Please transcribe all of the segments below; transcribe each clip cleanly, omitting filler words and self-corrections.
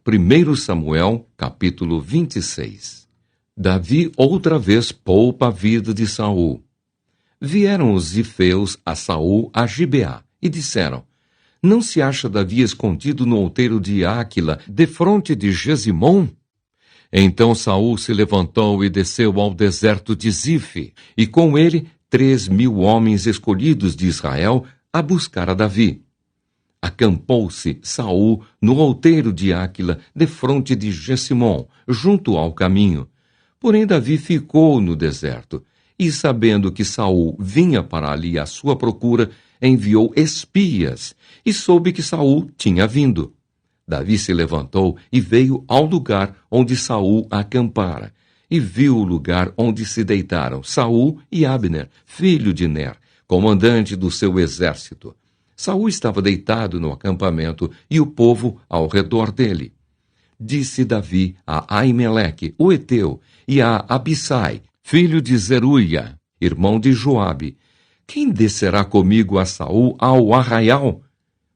1 Samuel, capítulo 26. Davi outra vez poupa a vida de Saul. Vieram os zifeus a Saul a Gibeá e disseram: Não se acha Davi escondido no outeiro de Áquila, defronte de Gesimom? Então Saul se levantou e desceu ao deserto de Zife, e com ele 3.000 homens escolhidos de Israel a buscar a Davi. Acampou-se Saul no outeiro de Áquila, defronte de Gesimom, junto ao caminho. Porém Davi ficou no deserto, e sabendo que Saul vinha para ali à sua procura, enviou espias, e soube que Saul tinha vindo. Davi se levantou e veio ao lugar onde Saul acampara, e viu o lugar onde se deitaram Saul e Abner, filho de Ner, comandante do seu exército. Saul estava deitado no acampamento e o povo ao redor dele. Disse Davi a Aimeleque, o Eteu, e a Abissai, filho de Zeruia, irmão de Joabe: Quem descerá comigo a Saul ao arraial?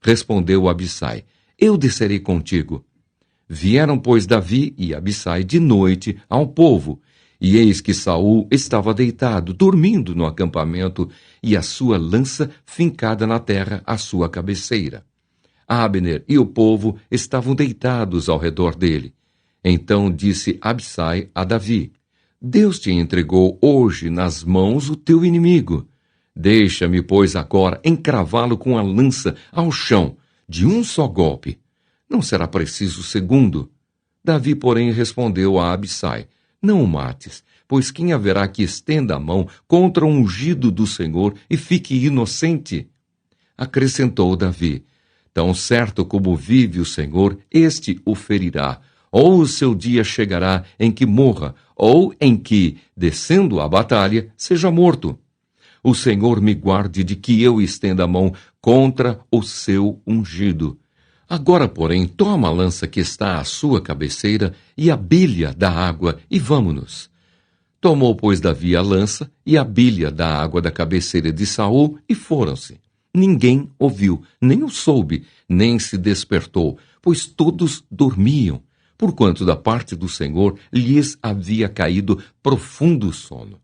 Respondeu Abissai: Eu descerei contigo. Vieram, pois, Davi e Abissai de noite ao povo, e eis que Saul estava deitado, dormindo no acampamento, e a sua lança fincada na terra à sua cabeceira. Abner e o povo estavam deitados ao redor dele. Então disse Abissai a Davi: Deus te entregou hoje nas mãos o teu inimigo. Deixa-me, pois, agora encravá-lo com a lança ao chão, de um só golpe. Não será preciso segundo. Davi, porém, respondeu a Abissai: Não o mates, pois quem haverá que estenda a mão contra o ungido do Senhor e fique inocente? Acrescentou Davi: Tão certo como vive o Senhor, este o ferirá. Ou o seu dia chegará em que morra, ou em que, descendo à batalha, seja morto. O Senhor me guarde de que eu estenda a mão contra o seu ungido. Agora, porém, toma a lança que está à sua cabeceira e a bilha da água, e vamo-nos. Tomou, pois, Davi a lança e a bilha da água da cabeceira de Saul, e foram-se. Ninguém ouviu, nem o soube, nem se despertou, pois todos dormiam, porquanto da parte do Senhor lhes havia caído profundo sono.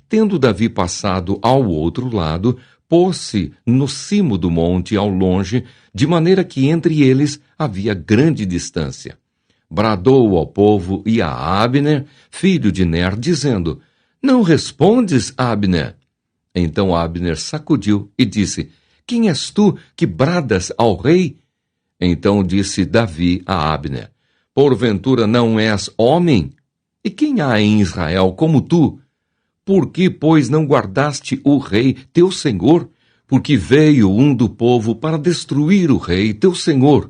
Tendo Davi passado ao outro lado, pôs-se no cimo do monte ao longe, de maneira que entre eles havia grande distância. Bradou ao povo e a Abner, filho de Ner, dizendo: Não respondes, Abner? Então Abner sacudiu e disse: Quem és tu que bradas ao rei? Então disse Davi a Abner: Porventura não és homem? E quem há em Israel como tu? Por que, pois, não guardaste o rei, teu senhor? Porque veio um do povo para destruir o rei, teu senhor.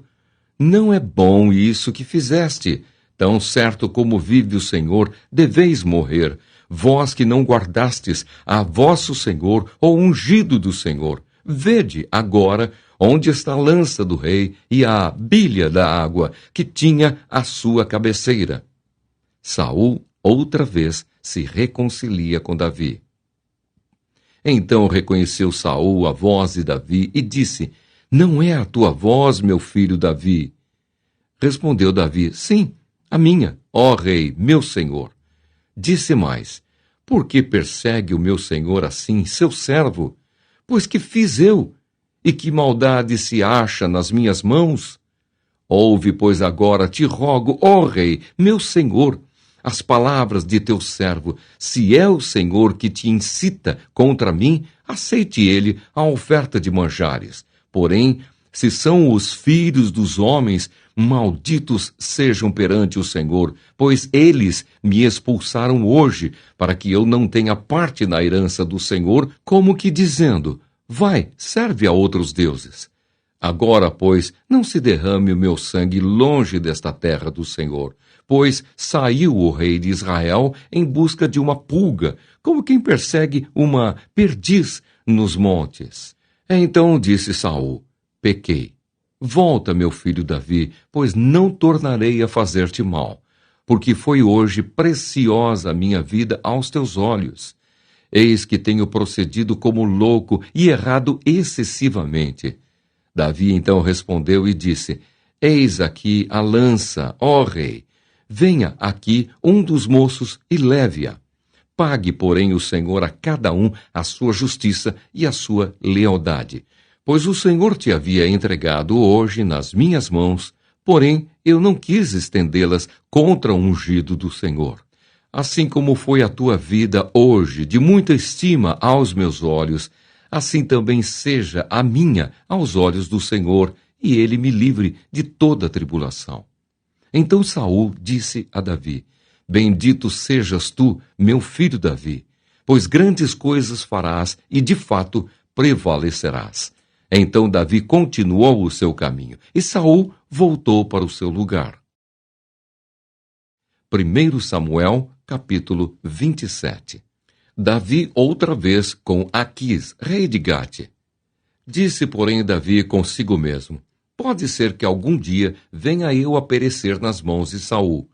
Não é bom isso que fizeste. Tão certo como vive o Senhor, deveis morrer. Vós que não guardastes a vosso senhor, ou ungido do Senhor. Vede agora onde está a lança do rei e a bilha da água, que tinha a sua cabeceira. Saul, outra vez, se reconcilia com Davi. Então reconheceu Saul a voz de Davi e disse: Não é a tua voz, meu filho Davi? Respondeu Davi: Sim, a minha, ó rei, meu senhor. Disse mais: Por que persegue o meu senhor assim, seu servo? Pois que fiz eu? E que maldade se acha nas minhas mãos? Ouve, pois, agora, te rogo, ó rei, meu senhor, as palavras de teu servo. Se é o Senhor que te incita contra mim, aceite ele a oferta de manjares. Porém, se são os filhos dos homens, malditos sejam perante o Senhor, pois eles me expulsaram hoje, para que eu não tenha parte na herança do Senhor, como que dizendo: Vai, serve a outros deuses. Agora, pois, não se derrame o meu sangue longe desta terra do Senhor, pois saiu o rei de Israel em busca de uma pulga, como quem persegue uma perdiz nos montes. Então disse Saul: Pequei. Volta, meu filho Davi, pois não tornarei a fazer-te mal, porque foi hoje preciosa a minha vida aos teus olhos. Eis que tenho procedido como louco e errado excessivamente. Davi então respondeu e disse: Eis aqui a lança, ó rei. Venha aqui um dos moços e leve-a. Pague, porém, o Senhor a cada um a sua justiça e a sua lealdade. Pois o Senhor te havia entregado hoje nas minhas mãos, porém eu não quis estendê-las contra o ungido do Senhor. Assim como foi a tua vida hoje de muita estima aos meus olhos, assim também seja a minha aos olhos do Senhor, e ele me livre de toda tribulação. Então Saul disse a Davi: Bendito sejas tu, meu filho Davi, pois grandes coisas farás e de fato prevalecerás. Então Davi continuou o seu caminho e Saul voltou para o seu lugar. 1 Samuel, capítulo 27. Davi outra vez com Aquis, rei de Gate. Disse, porém, Davi consigo mesmo: Pode ser que algum dia venha eu a perecer nas mãos de Saul.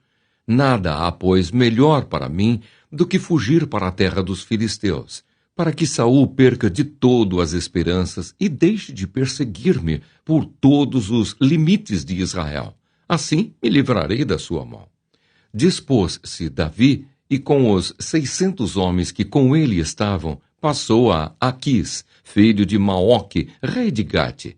Nada há, pois, melhor para mim do que fugir para a terra dos filisteus, para que Saul perca de todo as esperanças e deixe de perseguir-me por todos os limites de Israel. Assim me livrarei da sua mão. Dispôs-se Davi, e com os 600 homens que com ele estavam, passou a Aquis, filho de Maoque, rei de Gate.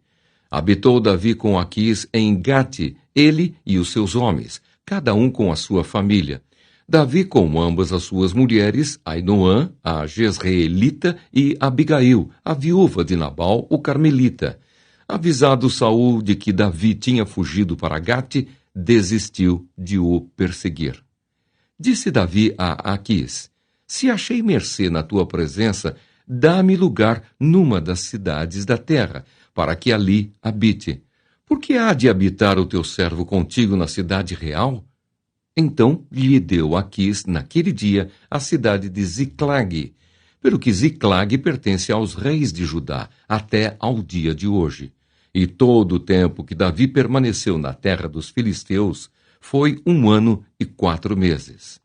Habitou Davi com Aquis em Gate, ele e os seus homens, cada um com a sua família. Davi com ambas as suas mulheres, Ainoã, a Jezreelita, e Abigail, a viúva de Nabal, o Carmelita. Avisado Saul de que Davi tinha fugido para Gate, desistiu de o perseguir. Disse Davi a Aquis: Se achei mercê na tua presença, dá-me lugar numa das cidades da terra, para que ali habite. Porque há de habitar o teu servo contigo na cidade real? Então lhe deu Aquis, naquele dia, a cidade de Ziclag, pelo que Ziclag pertence aos reis de Judá, até ao dia de hoje. E todo o tempo que Davi permaneceu na terra dos filisteus foi 1 ano e 4 meses.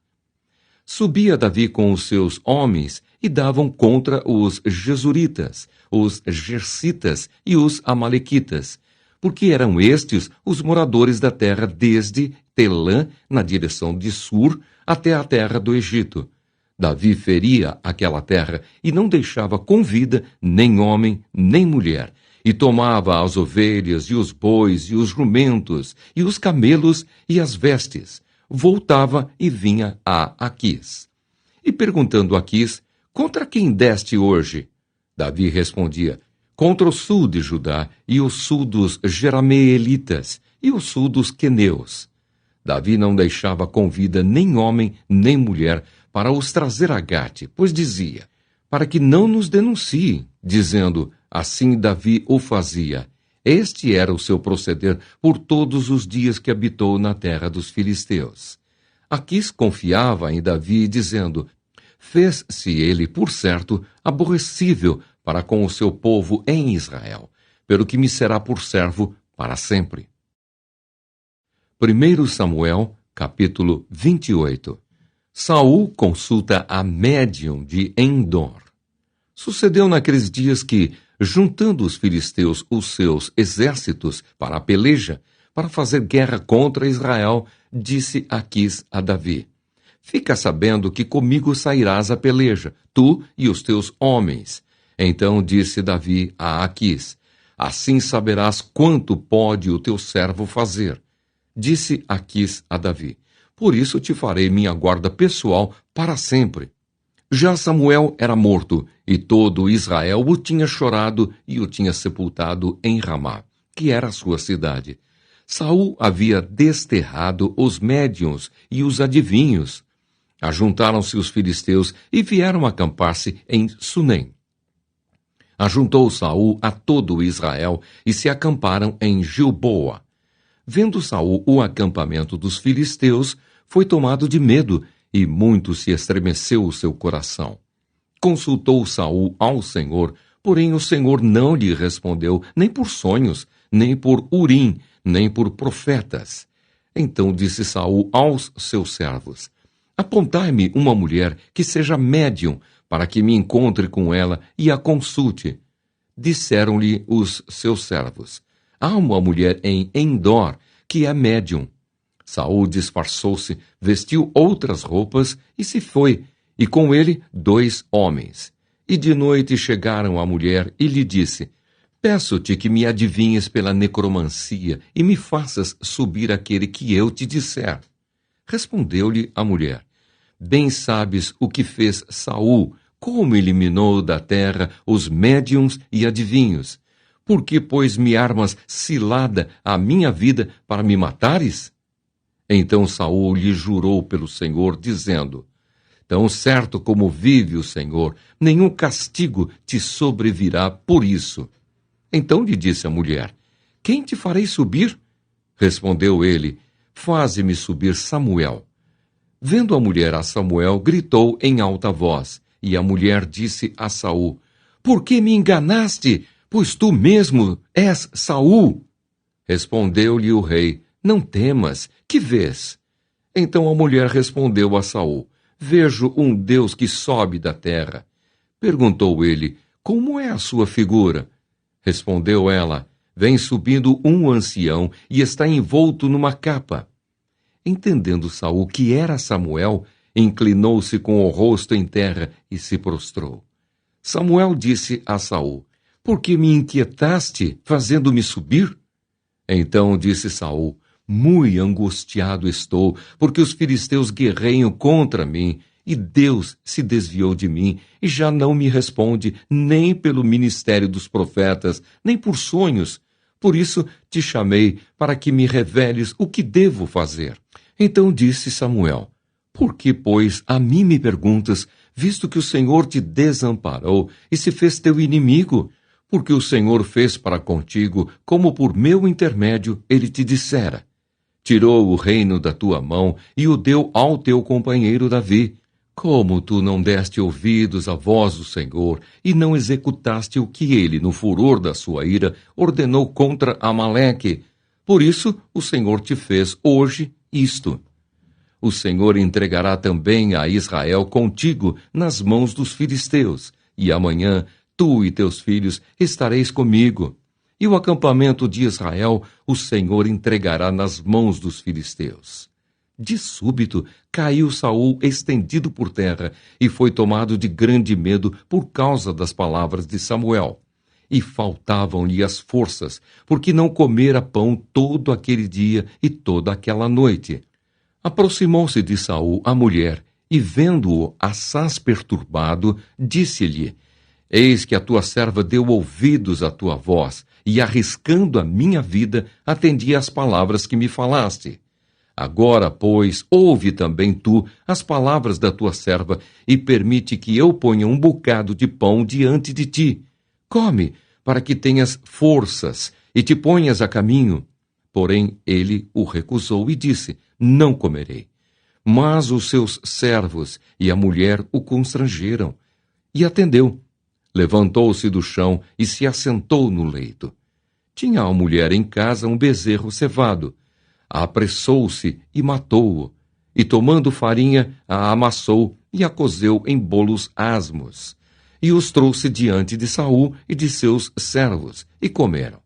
Subia Davi com os seus homens e davam contra os Jesuritas, os Gersitas e os Amalequitas, porque eram estes os moradores da terra desde Telã, na direção de Sur, até a terra do Egito. Davi feria aquela terra e não deixava com vida nem homem nem mulher, e tomava as ovelhas e os bois e os jumentos e os camelos e as vestes. Voltava e vinha a Aquis. E perguntando a Aquis: Contra quem deste hoje? Davi respondia: Contra o sul de Judá e o sul dos Jerameelitas e o sul dos queneus. Davi não deixava com vida nem homem nem mulher para os trazer a Gate, pois dizia: Para que não nos denuncie, dizendo: Assim Davi o fazia. Este era o seu proceder por todos os dias que habitou na terra dos filisteus. Aquis confiava em Davi, dizendo: Fez-se ele, por certo, aborrecível para com o seu povo em Israel, pelo que me será por servo para sempre. 1 Samuel, capítulo 28. Saul consulta a médium de Endor. Sucedeu naqueles dias que, juntando os filisteus os seus exércitos para a peleja, para fazer guerra contra Israel, disse Aquis a Davi: Fica sabendo que comigo sairás a peleja, tu e os teus homens. Então disse Davi a Aquis: Assim saberás quanto pode o teu servo fazer. Disse Aquis a Davi: Por isso te farei minha guarda pessoal para sempre. Já Samuel era morto, e todo Israel o tinha chorado e o tinha sepultado em Ramá, que era a sua cidade. Saul havia desterrado os médiuns e os adivinhos. Ajuntaram-se os filisteus e vieram acampar-se em Sunem. Ajuntou Saul a todo Israel e se acamparam em Gilboa. Vendo Saul o acampamento dos filisteus, foi tomado de medo e muito se estremeceu o seu coração. Consultou Saul ao Senhor, porém o Senhor não lhe respondeu, nem por sonhos, nem por Urim, nem por profetas. Então disse Saul aos seus servos: Apontai-me uma mulher que seja médium, para que me encontre com ela e a consulte. Disseram-lhe os seus servos: Há uma mulher em Endor, que é médium. Saul disfarçou-se, vestiu outras roupas e se foi, e com ele 2 homens. E de noite chegaram a mulher e lhe disse: Peço-te que me adivinhes pela necromancia e me faças subir aquele que eu te disser. Respondeu-lhe a mulher: Bem sabes o que fez Saul, como eliminou da terra os médiuns e adivinhos. Por que, pois, me armas cilada à minha vida para me matares? Então Saul lhe jurou pelo Senhor, dizendo: Tão certo como vive o Senhor, nenhum castigo te sobrevirá por isso. Então lhe disse a mulher: Quem te farei subir? Respondeu ele: Faze-me subir Samuel. Vendo a mulher a Samuel, gritou em alta voz, e a mulher disse a Saul: Por que me enganaste? Pois tu mesmo és Saul. Respondeu-lhe o rei: Não temas, que vês? Então a mulher respondeu a Saul: Vejo um Deus que sobe da terra. Perguntou ele: Como é a sua figura? Respondeu ela: Vem subindo um ancião e está envolto numa capa. Entendendo Saul que era Samuel, inclinou-se com o rosto em terra e se prostrou. Samuel disse a Saul: Por que me inquietaste, fazendo-me subir? Então disse Saul: Muito angustiado estou, porque os filisteus guerreiam contra mim, e Deus se desviou de mim, e já não me responde nem pelo ministério dos profetas, nem por sonhos. Por isso te chamei, para que me reveles o que devo fazer. Então disse Samuel: Por que, pois, a mim me perguntas, visto que o Senhor te desamparou e se fez teu inimigo? Porque o Senhor fez para contigo, como por meu intermédio ele te dissera. Tirou o reino da tua mão e o deu ao teu companheiro Davi. Como tu não deste ouvidos à voz do Senhor e não executaste o que ele, no furor da sua ira, ordenou contra Amaleque, por isso o Senhor te fez hoje isto. O Senhor entregará também a Israel contigo nas mãos dos filisteus, e amanhã tu e teus filhos estareis comigo. E o acampamento de Israel o Senhor entregará nas mãos dos filisteus. De súbito caiu Saul estendido por terra e foi tomado de grande medo por causa das palavras de Samuel. E faltavam-lhe as forças, porque não comera pão todo aquele dia e toda aquela noite. Aproximou-se de Saul a mulher, e vendo-o assaz perturbado, disse-lhe: Eis que a tua serva deu ouvidos à tua voz, e arriscando a minha vida, atendi às palavras que me falaste. Agora, pois, ouve também tu as palavras da tua serva, e permite que eu ponha um bocado de pão diante de ti. Come, para que tenhas forças, e te ponhas a caminho. Porém, ele o recusou e disse: Não comerei. Mas os seus servos e a mulher o constrangeram. E atendeu. Levantou-se do chão e se assentou no leito. Tinha a mulher em casa um bezerro cevado. Apressou-se e matou-o, e tomando farinha, a amassou e a cozeu em bolos asmos, e os trouxe diante de Saul e de seus servos, e comeram.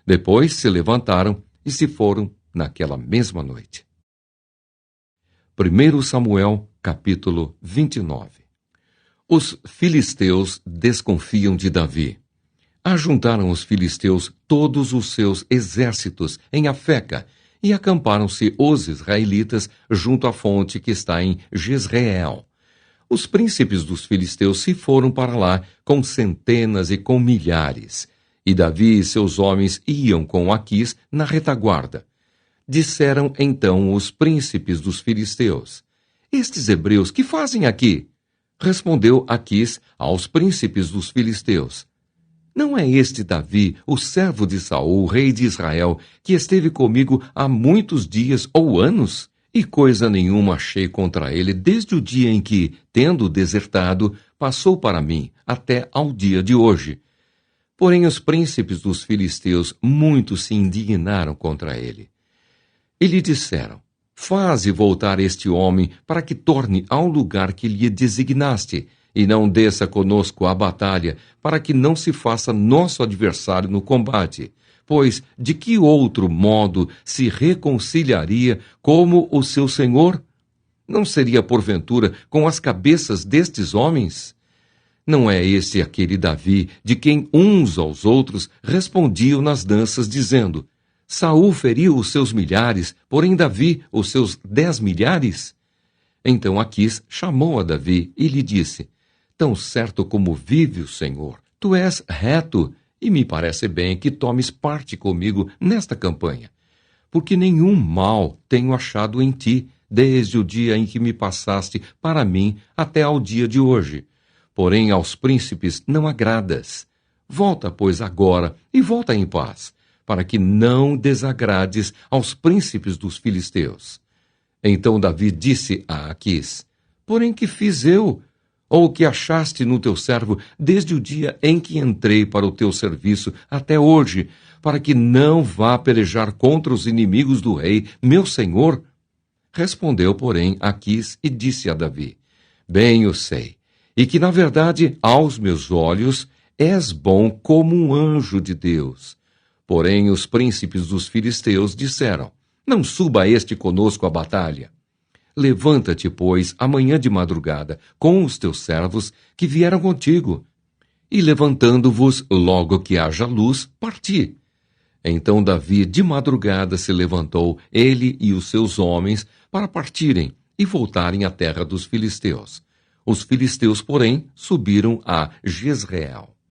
Depois se levantaram e se foram naquela mesma noite. 1 Samuel, capítulo 29. Os filisteus desconfiam de Davi. Ajuntaram os filisteus todos os seus exércitos em Afeca, e acamparam-se os israelitas junto à fonte que está em Jezreel. Os príncipes dos filisteus se foram para lá com centenas e com milhares, e Davi e seus homens iam com Aquis na retaguarda. Disseram então os príncipes dos filisteus: Estes hebreus que fazem aqui? Respondeu Aquis aos príncipes dos filisteus: Não é este Davi, o servo de Saul, rei de Israel, que esteve comigo há muitos dias ou anos? E coisa nenhuma achei contra ele desde o dia em que, tendo desertado, passou para mim, até ao dia de hoje. Porém os príncipes dos filisteus muito se indignaram contra ele. E lhe disseram: Faze voltar este homem para que torne ao lugar que lhe designaste, e não desça conosco à batalha, para que não se faça nosso adversário no combate, Pois de que outro modo se reconciliaria como o seu senhor? Não seria, porventura, com as cabeças destes homens? Não é esse aquele Davi de quem uns aos outros respondiam nas danças, dizendo: Saul feriu os seus milhares, porém Davi os seus 10 milhares? Então Aquis chamou a Davi e lhe disse: Tão certo como vive o Senhor, tu és reto, e me parece bem que tomes parte comigo nesta campanha. Porque nenhum mal tenho achado em ti, desde o dia em que me passaste para mim até ao dia de hoje. Porém aos príncipes não agradas. Volta, pois, agora, e volta em paz, para que não desagrades aos príncipes dos filisteus. Então Davi disse a Aquis: Porém que fiz eu? Ou o que achaste no teu servo desde o dia em que entrei para o teu serviço até hoje, para que não vá pelejar contra os inimigos do rei, meu senhor? Respondeu, porém, Aquis e disse a Davi: Bem o sei, e que, na verdade, aos meus olhos, és bom como um anjo de Deus. Porém, os príncipes dos filisteus disseram: Não suba este conosco à batalha. Levanta-te, pois, amanhã de madrugada, com os teus servos que vieram contigo. E levantando-vos, logo que haja luz, parti. Então Davi de madrugada se levantou, ele e os seus homens, para partirem e voltarem à terra dos filisteus. Os filisteus, porém, subiram a Jezreel.